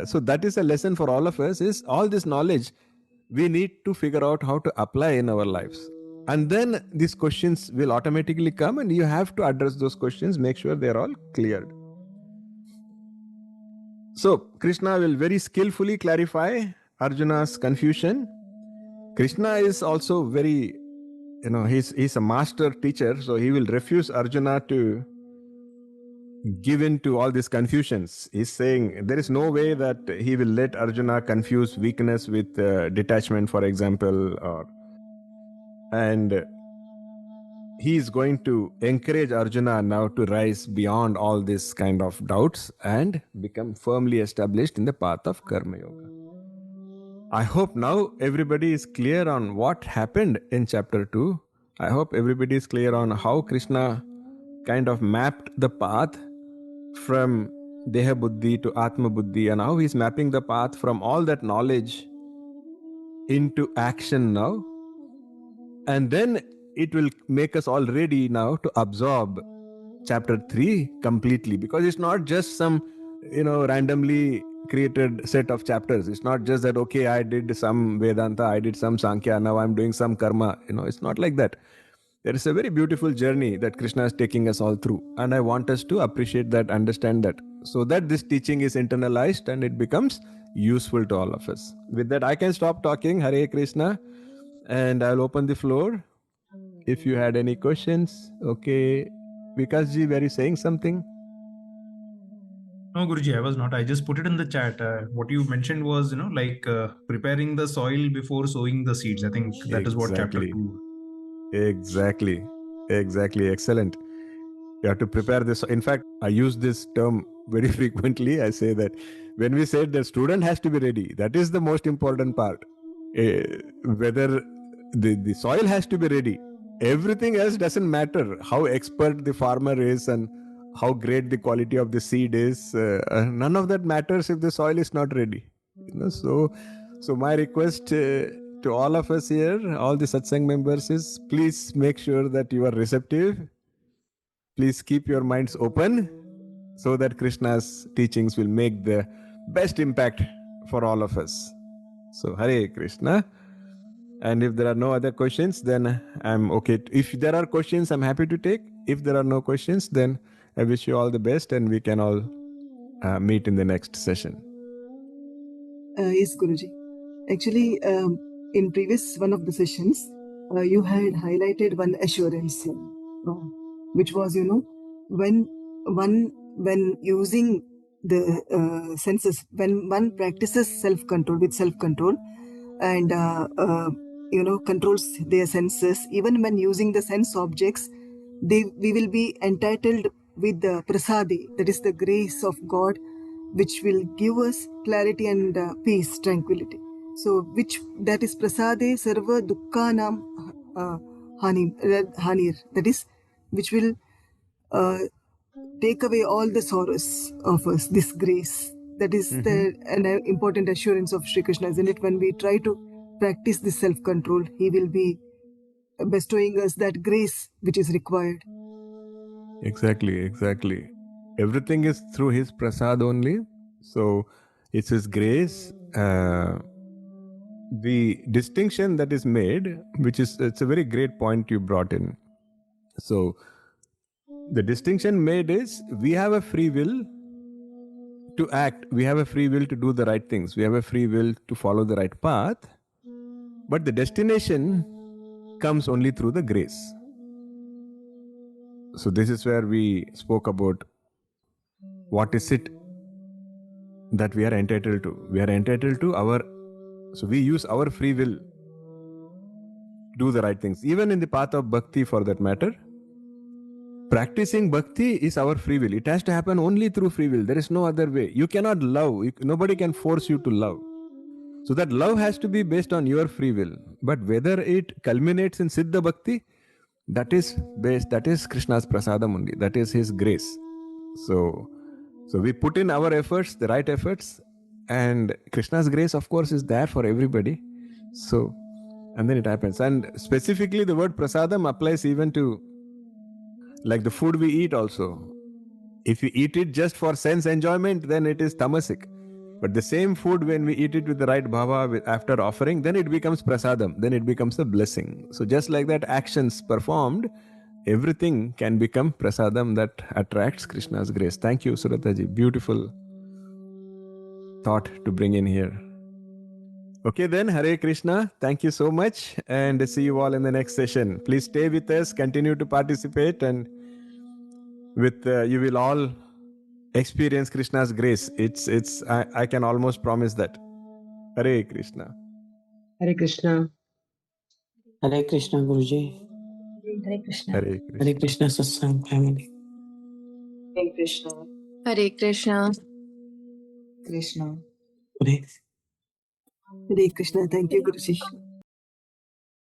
So that is a lesson for all of us, is all this knowledge we need to figure out how to apply in our lives. And then these questions will automatically come, and you have to address those questions, make sure they're all cleared. So Krishna will very skillfully clarify Arjuna's confusion. Krishna is also very, he's a master teacher, so he will refuse Arjuna to give in to all these confusions. He's saying there is no way that he will let Arjuna confuse weakness with detachment, for example, and he is going to encourage Arjuna now to rise beyond all this kind of doubts and become firmly established in the path of Karma Yoga. I hope now everybody is clear on what happened in chapter 2. I hope everybody is clear on how Krishna kind of mapped the path from Deha Buddhi to Atma Buddhi, and how he's mapping the path from all that knowledge into action now. And then it will make us all ready now to absorb chapter 3 completely, because it's not just some, randomly created set of chapters. It's not just that, okay, I did some Vedanta, I did some Sankhya, now I'm doing some karma. It's not like that. There is a very beautiful journey that Krishna is taking us all through. And I want us to appreciate that, understand that. so that this teaching is internalized and it becomes useful to all of us. With that, I can stop talking. Hare Krishna. And I'll open the floor if you had any questions. Okay. Vikasji, were you saying something? No, Guruji, I was not. I just put it in the chat. What you mentioned was, like preparing the soil before sowing the seeds. I think that is what chapter 2. Exactly. Excellent. You have to prepare this. In fact, I use this term very frequently. I say that when we say the student has to be ready, that is the most important part. Whether the soil has to be ready, everything else doesn't matter. How expert the farmer is and how great the quality of the seed is, none of that matters if the soil is not ready. So my request to all of us here, all the satsang members, is please make sure that you are receptive. Please keep your minds open so that Krishna's teachings will make the best impact for all of us. So Hare Krishna. And if there are no other questions, then I'm okay. If there are questions, I'm happy to take. If there are no questions, then I wish you all the best and we can all meet in the next session. Yes, Guruji. Actually, in previous one of the sessions, you had highlighted one assurance, which was, when using the senses, when one practices self-control with self-control and controls their senses, even when using the sense objects, we will be entitled with the prasadi, that is the grace of God, which will give us clarity and peace, tranquility. So, that is prasade sarva dukkhanam hanir, that is, which will take away all the sorrows of us, this grace. That is an important assurance of Sri Krishna, isn't it? When we try to practice this self-control, he will be bestowing us that grace which is required. Exactly. Everything is through his prasad only. So it's his grace. The distinction that is made, it's a very great point you brought in. So the distinction made is we have a free will to act. We have a free will to do the right things. We have a free will to follow the right path. But the destination comes only through the grace. So this is where we spoke about what is it that we are entitled to. We are entitled to so we use our free will to do the right things. Even in the path of bhakti, for that matter, practicing bhakti is our free will. It has to happen only through free will. There is no other way. You cannot love. Nobody can force you to love. So that love has to be based on your free will. But whether it culminates in Siddha Bhakti, that is Krishna's prasadam only. That is his grace. So we put in our efforts, the right efforts, and Krishna's grace, of course, is there for everybody. So, and then it happens. And specifically, the word prasadam applies even to like the food we eat also. If we eat it just for sense enjoyment, then it is tamasic. But the same food, when we eat it with the right bhava after offering, then it becomes prasadam, then it becomes a blessing. So just like that, actions performed, everything can become prasadam that attracts Krishna's grace. Thank you, Surataji. Beautiful thought to bring in here. Okay then, Hare Krishna. Thank you so much and see you all in the next session. Please stay with us, continue to participate, and you will all experience Krishna's grace. I can almost promise that. Hare Krishna. Hare Krishna. Hare Krishna, Guruji. Hare Krishna. Hare Krishna. Hare Krishna, satsang family. Hare Krishna. Hare Krishna. Krishna. Hare Hare Krishna. Thank you, Guruji.